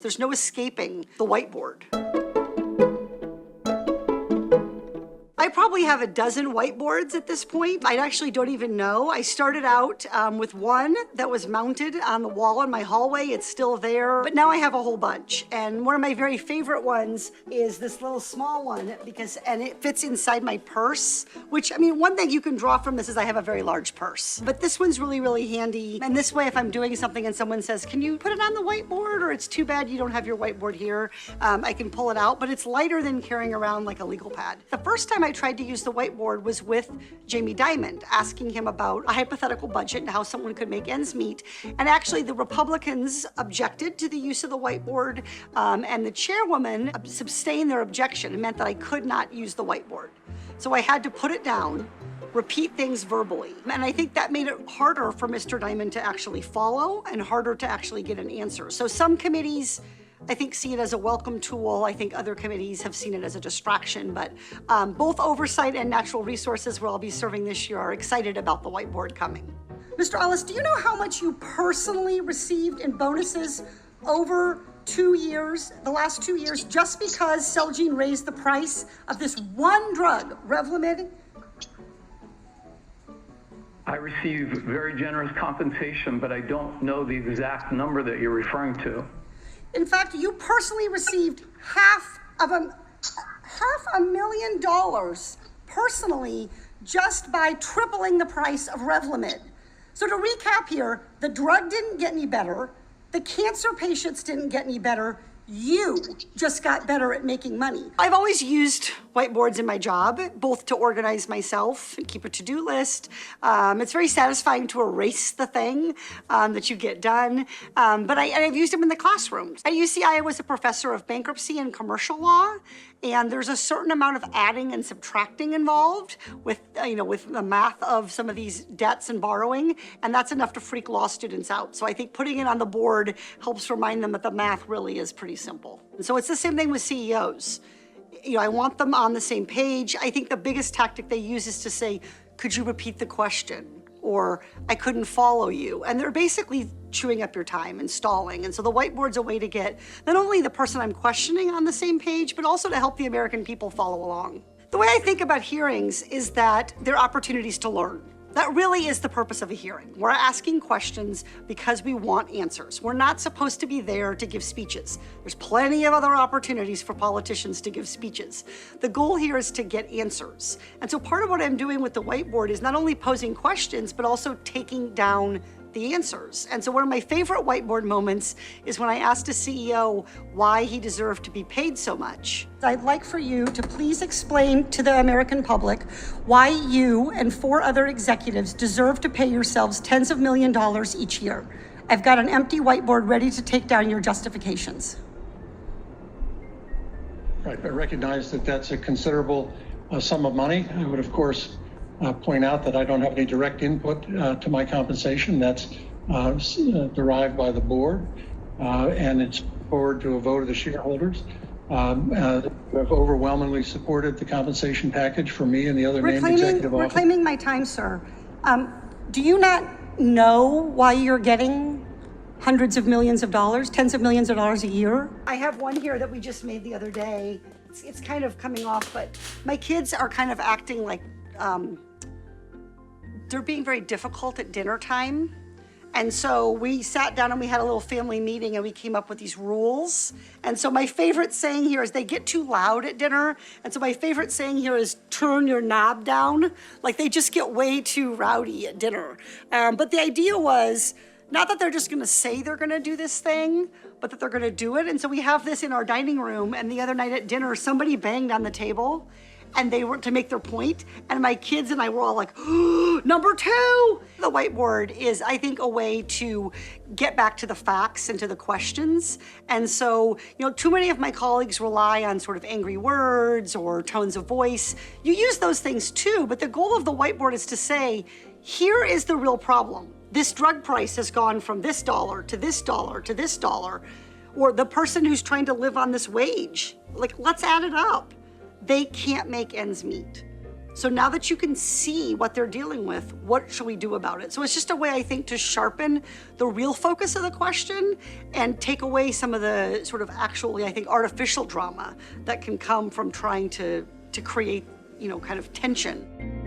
There's no escaping the whiteboard. I probably have a dozen whiteboards at this point. I actually don't even know. I started out with one that was mounted on the wall in my hallway. It's still there, but now I have a whole bunch. And one of my very favorite ones is this little small one and it fits inside my purse, which, I mean, one thing you can draw from this is I have a very large purse. But this one's really, really handy. And this way, if I'm doing something and someone says, can you put it on the whiteboard? Or it's too bad you don't have your whiteboard here, I can pull it out, but it's lighter than carrying around like a legal pad. The first time I tried to use the whiteboard was with Jamie Dimon, asking him about a hypothetical budget and how someone could make ends meet. And actually the Republicans objected to the use of the whiteboard, and the chairwoman sustained their objection. It meant that I could not use the whiteboard. So I had to put it down, repeat things verbally. And I think that made it harder for Mr. Dimon to actually follow and harder to actually get an answer. So some committees, I think, see it as a welcome tool. I think other committees have seen it as a distraction, but both oversight and natural resources, where I'll be serving this year, are excited about the whiteboard coming. Mr. Ellis, do you know how much you personally received in bonuses over 2 years, the last 2 years, just because Celgene raised the price of this one drug, Revlimid? I receive very generous compensation, but I don't know the exact number that you're referring to. In fact, you personally received $500,000 personally just by tripling the price of Revlimid. So to recap here, the drug didn't get any better, the cancer patients didn't get any better, you just got better at making money. I've always used whiteboards in my job, both to organize myself and keep a to-do list. It's very satisfying to erase the thing that you get done. But I've used them in the classrooms. At UCI, I was a professor of bankruptcy and commercial law, and there's a certain amount of adding and subtracting involved with the math of some of these debts and borrowing, and that's enough to freak law students out. So I think putting it on the board helps remind them that the math really is pretty simple. And so it's the same thing with CEOs. I want them on the same page. I think the biggest tactic they use is to say, could you repeat the question? Or I couldn't follow you. And they're basically chewing up your time and stalling. And so the whiteboard's a way to get not only the person I'm questioning on the same page, but also to help the American people follow along. The way I think about hearings is that they're opportunities to learn. That really is the purpose of a hearing. We're asking questions because we want answers. We're not supposed to be there to give speeches. There's plenty of other opportunities for politicians to give speeches. The goal here is to get answers. And so part of what I'm doing with the whiteboard is not only posing questions, but also taking down the answers. And so one of my favorite whiteboard moments is when I asked a CEO why he deserved to be paid so much. I'd like for you to please explain to the American public why you and 4 other executives deserve to pay yourselves tens of millions of dollars each year. I've got an empty whiteboard ready to take down your justifications. Right, I recognize that that's a considerable sum of money. I would, of course, point out that I don't have any direct input to my compensation. That's derived by the board, and it's forward to a vote of the shareholders. Have overwhelmingly supported the compensation package for me and the other named executive officers. Reclaiming my time, sir. Do you not know why you're getting hundreds of millions of dollars, tens of millions of dollars a year? I have one here that we just made the other day. It's kind of coming off, but my kids are kind of acting like they're being very difficult at dinner time. And so we sat down and we had a little family meeting and we came up with these rules. And so my favorite saying here is they get too loud at dinner. And so my favorite saying here is turn your knob down. Like they just get way too rowdy at dinner. But the idea was not that they're just gonna say they're gonna do this thing, but that they're gonna do it. And so we have this in our dining room, and the other night at dinner, somebody banged on the table and they were to make their point, and my kids and I were all like, oh, number 2. The whiteboard is, I think, a way to get back to the facts and to the questions. And so, too many of my colleagues rely on sort of angry words or tones of voice. You use those things too, but the goal of the whiteboard is to say, here is the real problem. This drug price has gone from this dollar to this dollar to this dollar, or the person who's trying to live on this wage. Like, let's add it up. They can't make ends meet. So now that you can see what they're dealing with, what should we do about it? So it's just a way, I think, to sharpen the real focus of the question and take away some of the sort of actually, I think, artificial drama that can come from trying to create, kind of tension.